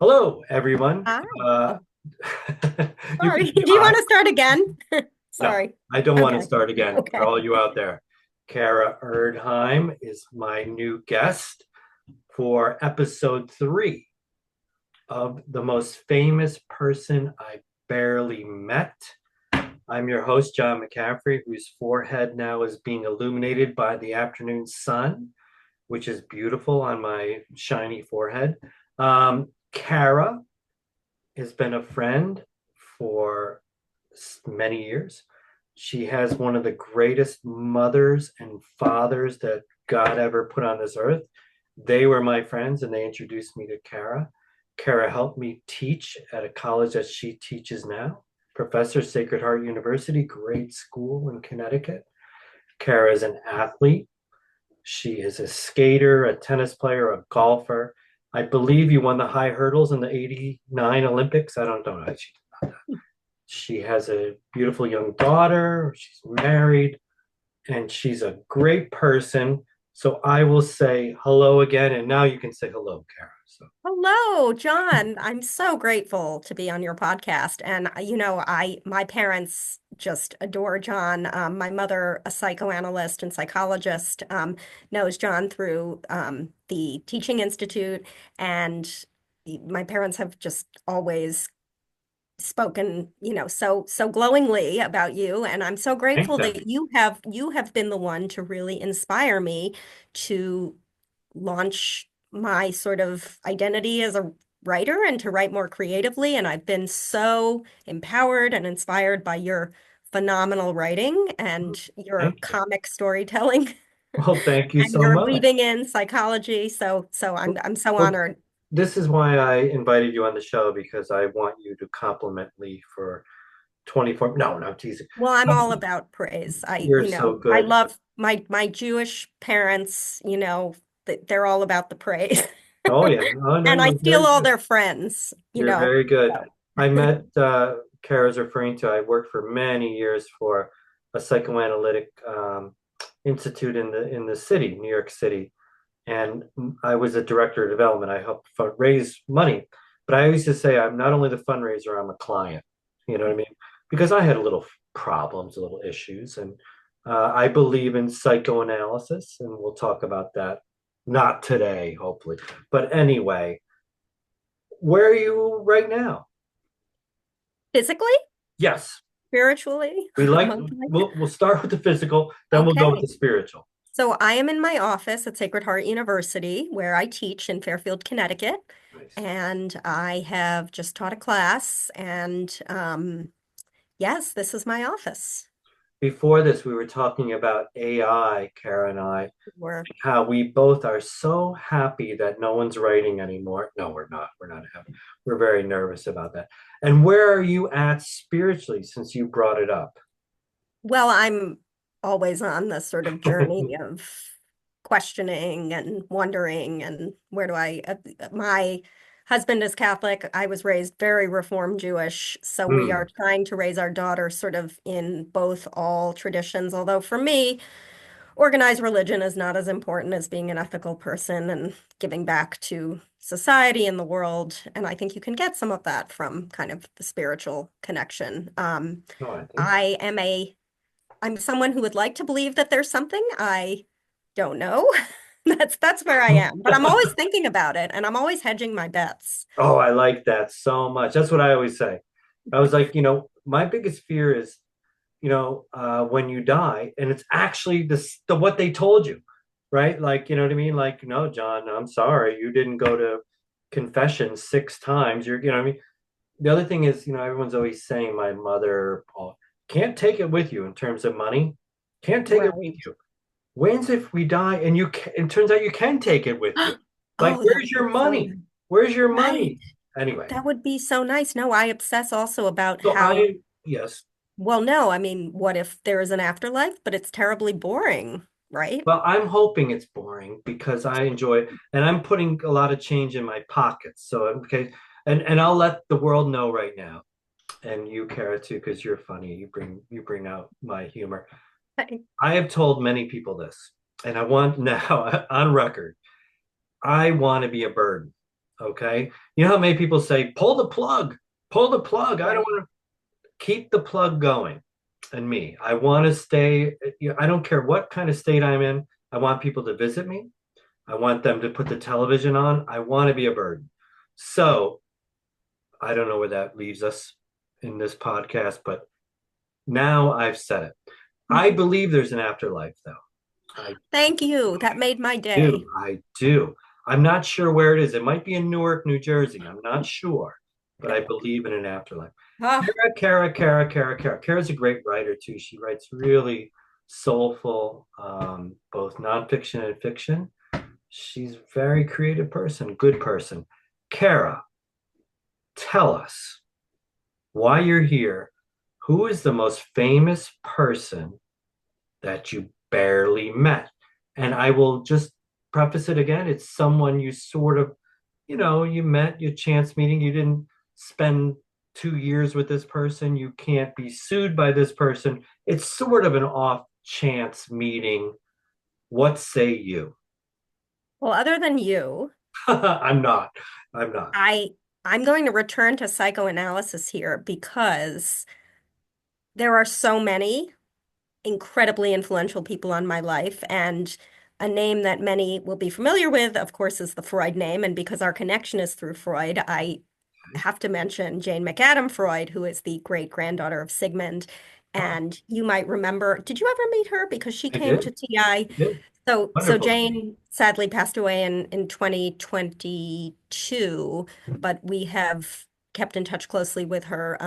Hello, everyone. Hi. Uh, Oh, you can sorry. say Do you hi. want to start again? No, Sorry. I don't want to Okay. start again for Okay. all you out there. Cara Erdheim is my new guest for episode 3 of The Most Famous Person I Barely Met. I'm your host, John McCaffrey, whose forehead now is being illuminated by the afternoon sun, which is beautiful on my shiny forehead. Cara has been a friend for many years. She has one of the greatest mothers and fathers that God ever put on this earth. They were my friends and they introduced me to Cara. Cara helped me teach at a college that she teaches now, Professor Sacred Heart University, great school in Connecticut. Cara is an athlete. She is a skater, a tennis player, a golfer. I believe you won the high hurdles in the 89 Olympics. I don't know. She has a beautiful young daughter. She's married and she's a great person. So I will say hello again. And now you can say hello, Kara. So Hello, John. I'm so grateful to be on your podcast. And my parents just adore John. My mother, a psychoanalyst and psychologist, knows John through the Teaching Institute, and my parents have just always spoken, so glowingly about you, and I'm so thank grateful them. that you have been the one to really inspire me to launch my sort of identity as a writer and to write more creatively. And I've been so empowered and inspired by your phenomenal writing and your Thank you. comic storytelling Well, thank you and so your much. weaving in psychology. So I'm so Well, honored. this is why I invited you on the show because I want you to compliment me for 24. No, no, teasing. Well, I'm all about praise. You're so I good. love my Jewish parents, they're all about the praise. Oh, yeah. Oh, no, And I you're steal very all good. their friends, You're very good. So I met Kara's referring to, I worked for many years for a psychoanalytic institute in the city, New York City. And I was a director of development. I helped raise money. But I used to say I'm not only the fundraiser, I'm a client. You know what I mean? Because I had a little problems, a little issues. And I believe in psychoanalysis, and we'll talk about that. Not today, hopefully. But anyway, where are you right now? physically, Yes, spiritually, we like emotionally. we'll start with the physical, then we'll go with Okay. the spiritual. So I am in my office at Sacred Heart University, where I teach in Fairfield, Connecticut. Nice. And I have just taught a class, and yes, this is my office. Before this, we were talking about AI, Kara and I, We're how we both are so happy that no one's writing anymore. No, we're not. We're not happy. We're very nervous about that. And where are you at spiritually since you brought it up? Well, I'm always on this sort of journey of questioning and wondering, and my husband is Catholic. I was raised very Reformed Jewish, so we Hmm. are trying to raise our daughter sort of in both all traditions. Although for me, organized religion is not as important as being an ethical person and giving back to society and the world. And I think you can get some of that from kind of the spiritual connection. No, I think so. I am a I'm someone who would like to believe that there's something. I don't know. That's where I am. But I'm always thinking about it and I'm always hedging my bets. Oh, I like that so much. That's what I always say. I was like, my biggest fear is, when you die, and it's actually the what they told you, right? Like, you know what I mean? Like, no, John, I'm sorry, you didn't go to confession 6 times. You know what I mean? The other thing is, everyone's always saying my mother, oh, can't take it with you in terms of money. Can't take it with Right. you. When's if we die and it turns out you can take it with you. Like, Oh, that where's would your be so money? nice. Where's your Right. money? Anyway, That would be so nice. No, I obsess also about so how, yes. well, no, I mean, what if there is an afterlife, but it's terribly boring, right? Well, I'm hoping it's boring because I enjoy it and I'm putting a lot of change in my pockets. So, okay. And I'll let the world know right now. And you, Kara, too, because you're funny. You bring out my humor. I have told many people this, and I want now on record. I want to be a burden. Okay. You know how many people say, pull the plug, pull the plug. I don't Right. want to keep the plug going. And me, I want to stay. I don't care what kind of state I'm in. I want people to visit me. I want them to put the television on. I want to be a burden. So I don't know where that leaves us in this podcast, but now I've said it. I believe there's an afterlife, though. I Thank you. That made my day. do. I do. I'm not sure where it is. It might be in Newark, New Jersey. I'm not sure, but I Newark. believe in an afterlife. Ah, Cara. Cara's a great writer too. She writes really soulful, both nonfiction and fiction. She's a very creative person, good person. Cara, tell us why you're here. Who is the most famous person that you barely met? And I will just preface it again. It's someone you sort of, you met, your chance meeting. You didn't spend 2 years with this person. You can't be sued by this person. It's sort of an off chance meeting. What say you? well, other than you, I'm not. I'm not. I I'm going to return to psychoanalysis here because there are so many incredibly influential people on my life, and a name that many will be familiar with, of course, is the Freud name. And because our connection is through Freud, I have to mention Jane McAdam Freud, who is the great granddaughter of Sigmund. Oh, And you might remember, did you ever meet her? Because she I came did. to TI. I did. So Wonderful. Jane sadly passed away in 2022, but we have kept in touch closely with her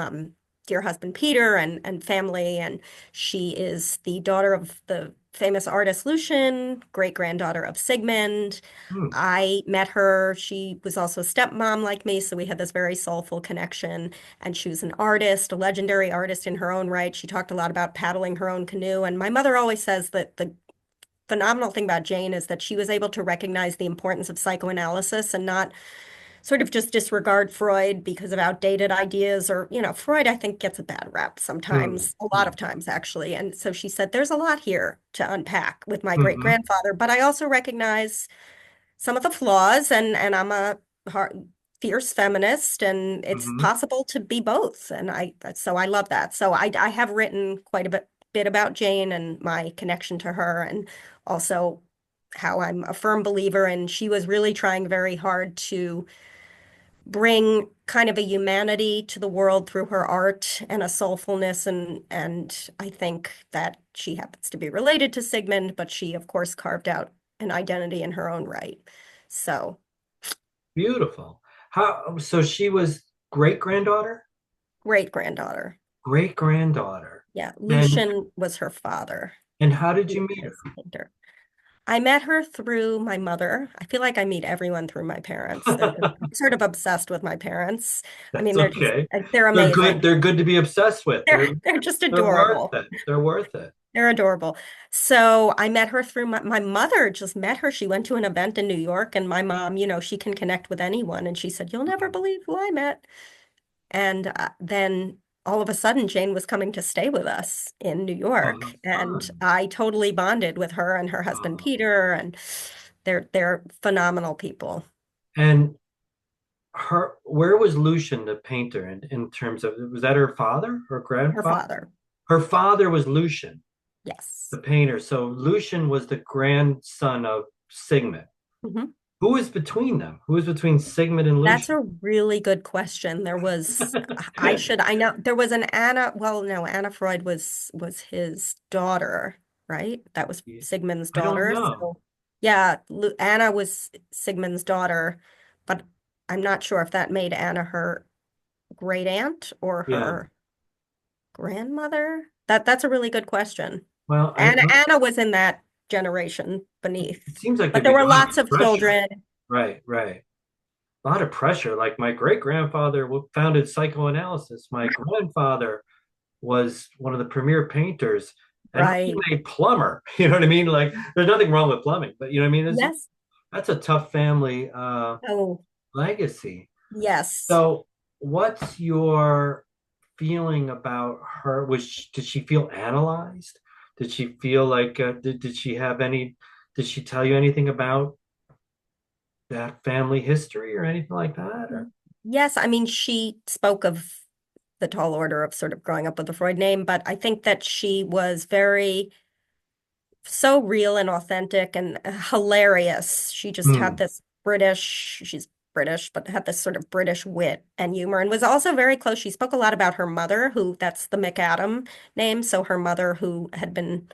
dear husband Peter and family, and she is the daughter of the famous artist Lucian, great-granddaughter of Sigmund. Hmm. I met her. She was also a stepmom like me, so we had this very soulful connection. And she was an artist, a legendary artist in her own right. She talked a lot about paddling her own canoe. And my mother always says that the phenomenal thing about Jane is that she was able to recognize the importance of psychoanalysis and not sort of just disregard Freud because of outdated ideas or, Freud, I think, gets a bad rap Hmm. sometimes, a lot Hmm. of times, actually. And so she said, there's a lot here to unpack with my great Hmm. grandfather, but I also recognize some of the flaws, and I'm a fierce feminist, and it's Hmm. possible to be both. And so I love that. So I have written quite a bit about Jane and my connection to her, and also how I'm a firm believer, and she was really trying very hard to bring kind of a humanity to the world through her art and a soulfulness, and I think that she happens to be related to Sigmund, but she of course carved out an identity in her own right. So Beautiful. So she was great granddaughter? great granddaughter. Great granddaughter. Yeah, And Lucian was her father. how did He you was meet her? his painter. I met her through my mother. I feel like I meet everyone through my parents. I'm sort of obsessed with my parents. I That's mean, okay. they're They're good. amazing. They're good to be obsessed with. They're just They're worth adorable. it. They're worth it. They're adorable. So I met her through my mother just met her. She went to an event in New York, and my mom, she can connect with anyone. And she said, "You'll never Mhm. believe who I met." And then all of a sudden, Jane was coming to stay with us in New Oh, how York, and fun. I totally bonded with her and her husband Oh. Peter, and they're phenomenal people. And where was Lucian the painter in terms of, was that her father or Her grandfather? father, Her father was Lucian, yes. the painter. So Lucian was the grandson of Sigmund. Mhm. Who is between them? Who is between Sigmund and That's Lucian? a really good question. I know there was an Anna, well, no, Anna Freud was his daughter, right? That was Sigmund's I don't daughter. know. So yeah, Anna was Sigmund's daughter, but I'm not sure if that made Anna her great aunt or Yeah. her grandmother. That's a really good question. Well, Anna was in that generation it beneath, seems like but there'd there be were a lot of lots of pressure. children. Right, right. A lot of pressure. Like my great grandfather founded psychoanalysis. My grandfather was one of the premier painters and Right. even a plumber. You know what I mean? Like there's nothing wrong with plumbing, but you know what I mean? Yes. That's a tough family Oh, legacy. yes. So what's your feeling about her? Did she feel analyzed? Did she feel like did she have any did she tell you anything about that family history or anything like that? Or Yes, I mean, she spoke of the tall order of sort of growing up with the Freud name, but I think that she was very so real and authentic and hilarious. She just had hmm, this she's British, but had this sort of British wit and humor and was also very close. She spoke a lot about her mother, who that's the McAdam name. So her mother, who had been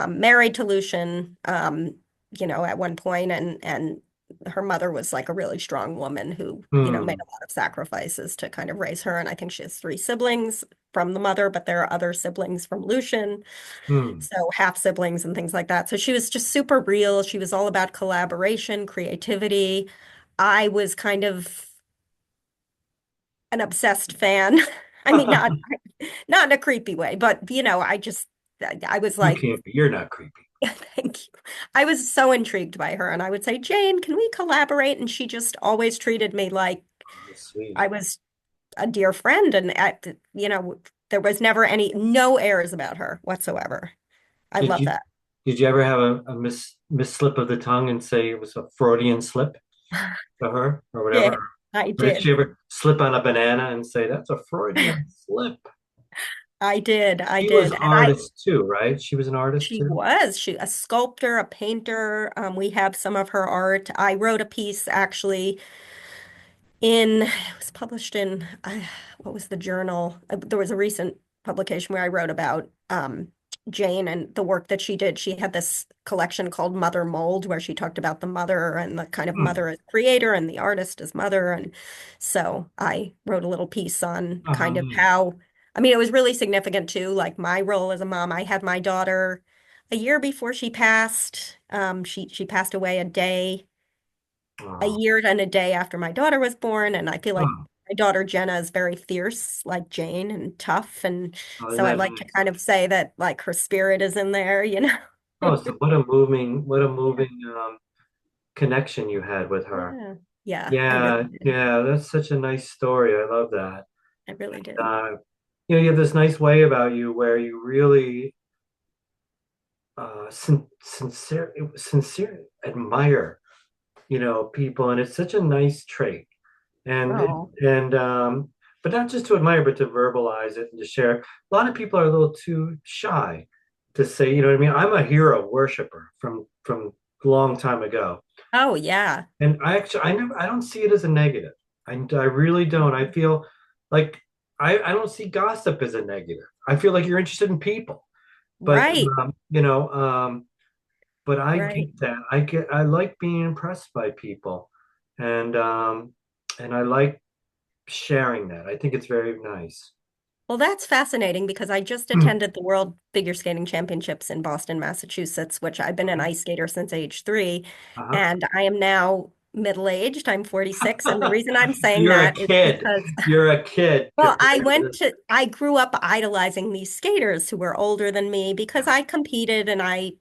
married to Lucian, at one point, and her mother was like a really strong woman who, made hmm, a lot of sacrifices to kind of raise her. And I think she has three siblings from the mother, but there are other siblings from Lucian, hmm. so half siblings and things like that. So she was just super real. She was all about collaboration, creativity. I was kind of an obsessed fan. I mean, not in a creepy way, but I was You like, can't be. You're not creepy. thank you. I was so intrigued by her, and I would say, Jane, can we collaborate? And she just always treated me like Oh, sweet. I was a dear friend, and there was never no airs about her whatsoever. I Did love you that. did you ever have a miss slip of the tongue and say it was a Freudian slip to her or whatever? Did. I Or did did. she ever slip on a banana and say that's a Freudian slip? I did. I She was did. And I artist too, right? She was an artist she too. was she a sculptor, a painter. We have some of her art. I wrote a piece actually it was published in what was the journal? There was a recent publication where I wrote about Jane and the work that she did. She had this collection called Mother Mold, where she talked about the mother and the kind of Hmm. mother as creator and the artist as mother. And so I wrote a little piece on Oh, kind of nice. how, I mean, it was really significant too, like my role as a mom. I had my daughter a year before she passed. She passed away a Oh, year and a day after my daughter was born, and I feel like oh, my daughter Jenna is very fierce, like Jane, and tough, and oh, isn't so I that like to nice? kind of say that like her spirit is in there. Oh, so what a Yeah, moving connection you had with her. yeah, yeah, I really Yeah, did. yeah, that's such a nice story. I love that. I really did. Uh, you have this nice way about you where you really sincere admire, people, and it's such a nice trait. And Oh, and but not just to admire, but to verbalize it and to share. A lot of people are a little too shy to say, you know what I mean? I'm a hero worshiper from a long time ago. oh yeah, And I don't see it as a negative. I really don't. I feel like I don't see gossip as a negative. I feel like you're interested in people. But right, but I right. get that. I like being impressed by people, and I like sharing that. I think it's very nice. Well, that's fascinating because I just attended the World Figure Skating Championships in Boston, Massachusetts, which I've been an ice skater since age 3, Uh-huh. and I am now middle-aged. I'm 46, and the reason I'm saying You're a that is kid. because You're a kid well, compared to I grew up idolizing these skaters who were older than me because I competed and I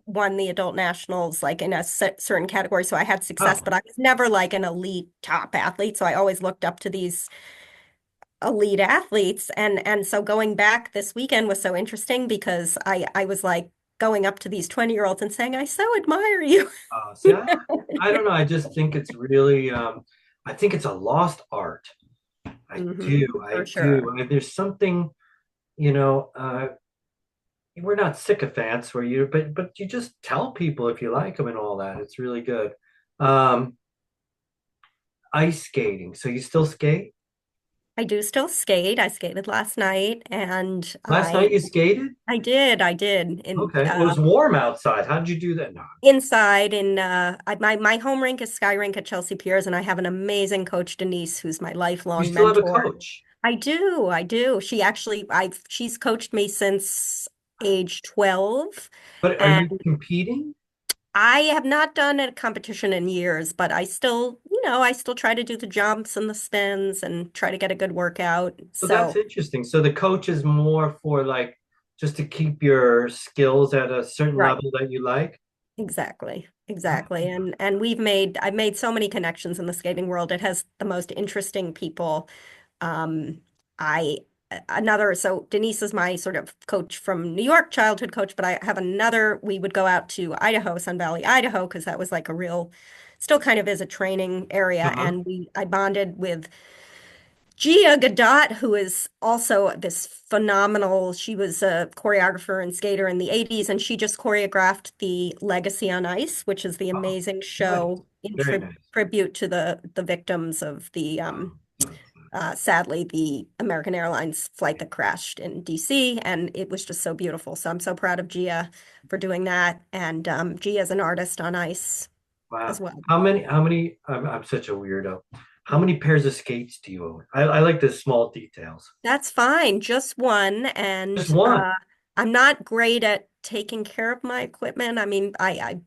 won the adult nationals like in a certain category. So I had success, oh, but I was never like an elite top athlete. So I always looked up to these elite athletes. And so going back this weekend was so interesting because I was like going up to these 20-year-olds and saying, I so admire you. see, I don't know. I just think it's really I think it's a lost art. I do. For I do. sure. There's something, you know, we're not sycophants where but you just tell people if you like them and all that. It's really good. Um, Ice skating. So you still skate? I do still skate. I skated last night and Last night you skated? I did in Okay. Well, it was warm outside. How did you do that? No. inside in my home rink is Sky Rink at Chelsea Piers, and I have an amazing coach, Denise, who's my You lifelong still have a mentor. coach. I do. She's coached me since age 12, But are you and competing? I have not done a competition in years, but I still try to do the jumps and the spins and try to get a good workout. So that's So interesting. So the coach is more for like just to keep your skills at a certain right. level that you like. Exactly. Oh, Exactly. And I've made so many connections in the skating world. It has the most interesting people. Um I another so Denise is my sort of coach from New York, childhood coach, but I have another we would go out to Idaho, Sun Valley, Idaho, because that was like a real still kind of is a training area. Uh-huh. And I bonded with Gia Gadot, who is also this phenomenal, she was a choreographer and skater in the 80s, and she just choreographed the Legacy on Ice, which is the Oh, amazing nice. show in Very nice. tribute to the victims of the sadly the American Airlines flight that crashed in DC, and it was just so beautiful. So I'm so proud of Gia for doing that, and Gia is an artist on ice as Wow. well. I'm such a weirdo. How many pairs of skates do you own? I like the small details. That's fine, just one. Just And one. I'm not great at taking care of my equipment. I mean, I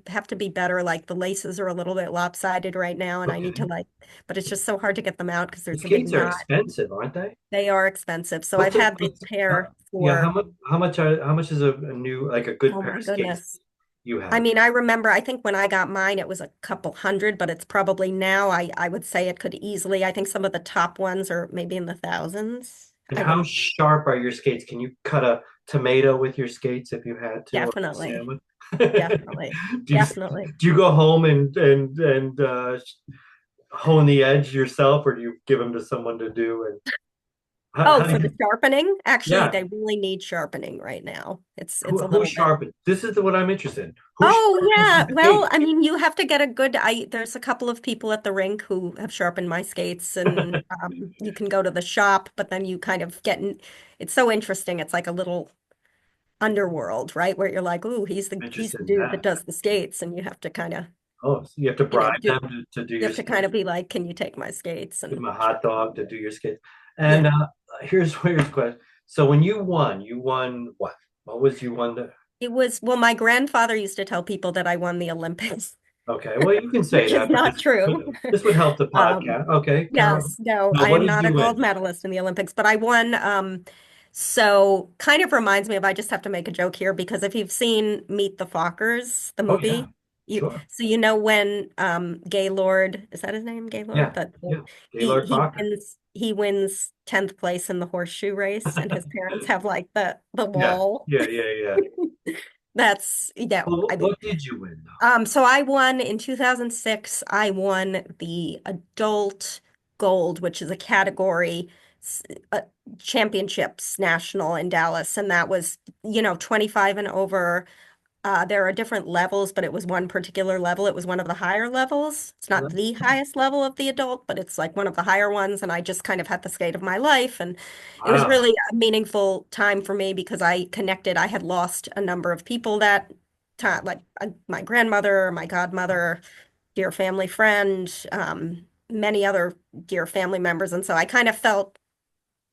have to be better. Like the laces are a little bit lopsided right now, and I need to Okay. like, but it's just so hard to get them out because The there's a big skates are knot. expensive, aren't they? They are expensive. So I've had this pair Yeah, for, how much is a new like a good oh pair my of skates goodness. you I have? mean, I remember, I think when I got mine, it was a couple hundred, but it's probably now, I would say it could easily, I think some of the top ones are maybe in the thousands. And I how don't, sharp are your skates? Can you cut a tomato with your skates if you had to, or a definitely. sandwich? Definitely. Do you Definitely. do you go home and hone the edge yourself, or do you give them to someone to do? And Oh, how do for the you? sharpening? Actually, Yeah, they really need sharpening right now. It's a who little bit. sharpened? This is what I'm interested in. Who Oh sharpens yeah. the Well, skate? I mean, you have to get a good there's a couple of people at the rink who have sharpened my skates and you can go to the shop, but then you kind of get in, it's so interesting. It's like a little underworld, right? Where you're like, "Ooh, he's Interested the in dude that that. does the skates,and you have to kind of, Oh, so you have to bribe do them to do you your have to kind skates. of be like, "Can you take my skates?" Give and them a hot dog to do your skates. And yeah. here's the question. So when you won what? What was you won the? It was, well, my grandfather used to tell people that I won the Olympics, Okay, well you can say which is that, but not true. this would help the Um, podcast. Okay, Carol. yes, no, No, I what am did not a you gold win? medalist in the Olympics, but I won. So kind of reminds me of, I just have to make a joke here because if you've seen Meet the Fockers, the Oh yeah, movie, sure. you know when Gaylord, is that his name? Gaylord? Yeah, That yeah. Gaylord Fokker. he wins 10th place in the horseshoe race and his parents have like the Yeah, wall. yeah, yeah, yeah. That's, yeah, Well, I mean, what did you win though? so I won in 2006. I won the adult gold, which is a category s- uh, championships national in Dallas, and that was, 25 and over. There are different levels, but it was one particular level. It was one of the higher levels. It's Well, not the highest level of the adult, but it's like one of the higher ones. And I just kind of had the skate of my life. And it was wow. really a meaningful time for me because I connected. I had lost a number of people that time, like my grandmother, my godmother, dear family friend, many other dear family members. And so I kind of felt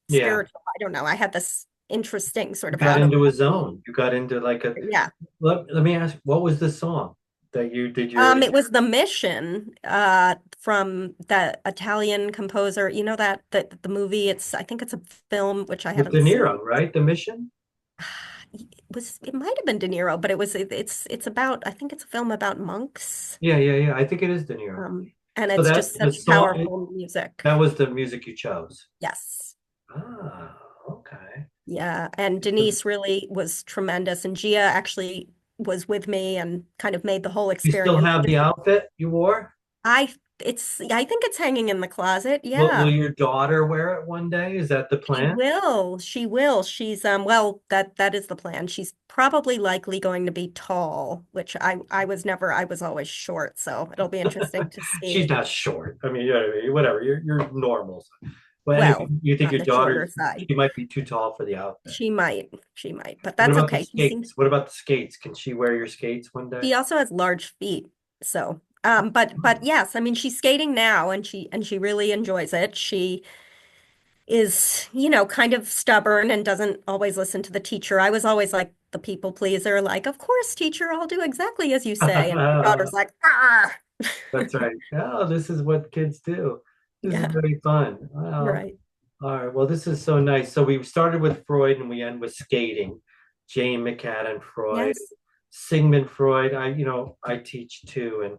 Yeah, spiritual. I don't know. I had this interesting sort you of got out of into a body. zone. You got into like a. Yeah. Let me ask, what was the song that you did your It was The Mission, from the Italian composer. You know that the movie. I think it's a film which I with De haven't seen. Niro, right? The Mission. It might have been De Niro, but it's about, I think it's a film about monks. Yeah, yeah, yeah. I think it is De Niro. And So it's that just the such song powerful music. that was the music you chose. Yes. Ah, okay. Yeah, and Denise really was tremendous, and Gia actually was with me and kind of made the whole You still experience have the just outfit you wore? I think it's hanging in the closet. Will Yeah. your daughter wear it one day? Is that the She plan? will. She will. She's well, that is the plan. She's probably likely going to be tall, which I was never, I was always short, so it'll be interesting to She's see. not short. I mean, you know what I mean? Whatever. You're normal. But anyway, Well, you think on your the shorter daughter's side. she might be too tall for the outfit. She might, but What that's about the okay. skates? What about the skates? Can she wear your skates one day? She also has large feet. So, but yes, I mean she's skating now and she really enjoys it. She is, kind of stubborn and doesn't always listen to the teacher. I was always like the people pleaser, like, of course, teacher, I'll do exactly as you say. And my daughter's like, ah. That's right. Oh, this is what kids do. This is Yeah, very fun. Well, right. all right. Well, this is so nice. So we started with Freud and we end with skating. Jane McAdam Freud, Yes. Sigmund Freud. I teach too, and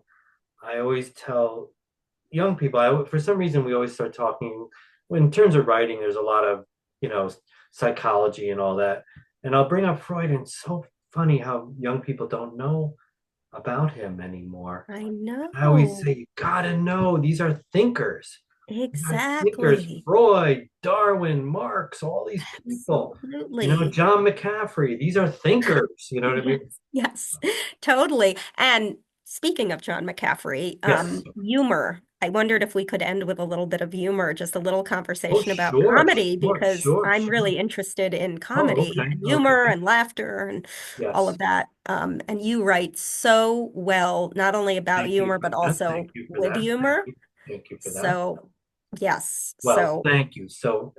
I always tell young people. For some reason, we always start talking. In terms of writing, there's a lot of you know psychology and all that, and I'll bring up Freud, and it's so funny how young people don't know about him anymore. I I always know. say, you gotta know, these are thinkers. These are thinkers. Exactly. Freud, Darwin, Marx, all these people. Absolutely. John McCaffrey, these are thinkers. You know what I mean? Yes, yes, totally. And speaking of John McCaffrey, Yes. humor. I wondered if we could end with a little bit of humor, just a little Oh, conversation about sure, comedy, sure, because sure, I'm sure. really interested in Oh, comedy okay, and humor okay. and laughter and all Yes. of that. And you write so well, not only about Thank you humor, for but that. also Thank you for with that. Thank humor. you. Thank you for that. So, yes. Well, So, thank you. So,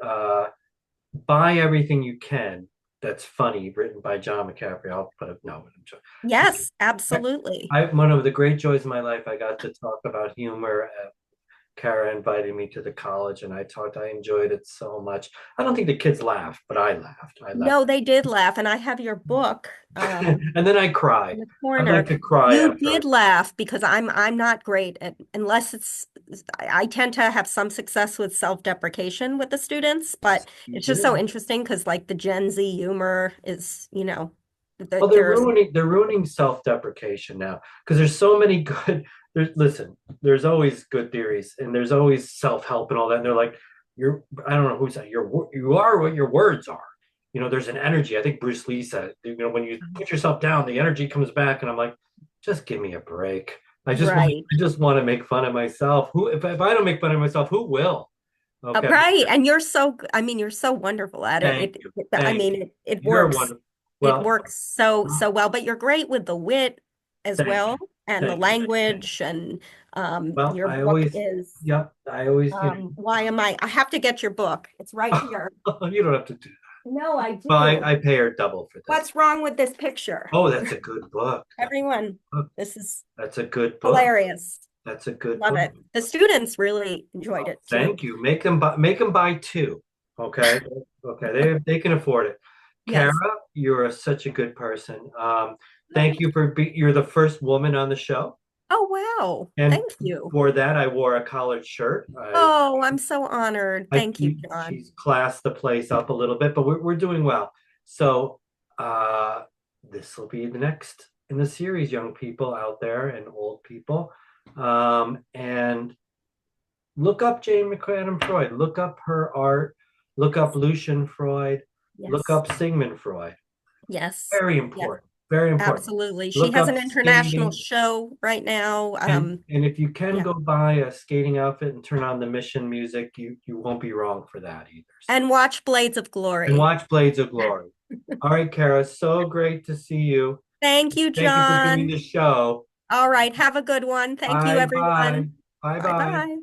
buy everything you can that's funny, written by John McCaffrey. I'll put it. No, I'm joking. yes, I, absolutely. one of the great joys of my life, I got to talk about humor. Cara invited me to the college, and I talked. I enjoyed it so much. I don't think the kids laughed, but I laughed. I laughed, No, they did laugh, and I have your book. and then I cry. In the I like corner. to cry You after. did laugh because I'm not great at unless it's I tend to have some success with self-deprecation with the students, but You it's just so do. interesting because like the Gen Z humor is, Well, there's they're ruining self-deprecation now because there's so many good. Listen, there's always good theories and there's always self-help and all that. And they're like, I don't know who said you are what your words are. There's an energy. I think Bruce Lee said, when you put yourself down, the energy comes back. And I'm like, just give me a break. right. I just want to make fun of myself. If I don't make fun of myself, who will? Okay. Right. And I mean, you're so wonderful at it. Thank you. I Thank mean, you. it You're works. wonderful. It Well, works so well, but you're great with the wit as thank well you. and the Thank you. Thank you. language and Well, your book is yep, I always, why am I have to get your book. It's right here. you don't have to do that. No, I Well, do. I pay her double for this. What's wrong with this picture? Oh, that's a good book. Everyone, Book. this is That's a good book. hilarious. That's a good Love book. it. The students really enjoyed it too. Thank you. Make them buy two. Okay. Okay. They can afford it. Cara, Yes. such a good person. Thank you you're the first woman on the show. Oh, wow. And Thank you. for that, I wore a collared shirt. Oh, I'm so honored. Thank you, John. She's classed the place up a little bit, but we're doing well. So uh, this will be the next in the series, young people out there and old people. And look up Jane McAdam Freud. Look up her art. Look up Lucian Freud. Look Yes. up Sigmund Freud. Yes. Very Yes, important. Very important. absolutely. She Look has up an international skating. show right now. And if you can Yeah. go buy a skating outfit and turn on the Mission music, you won't be wrong for that either. So, And watch Blades of and Glory. watch Blades of Glory. All right, Kara, so great to see you. Thank you, Thank you for doing John. the show. All right. Have a good one. Thank you, Bye bye. everyone. Bye Bye bye. bye.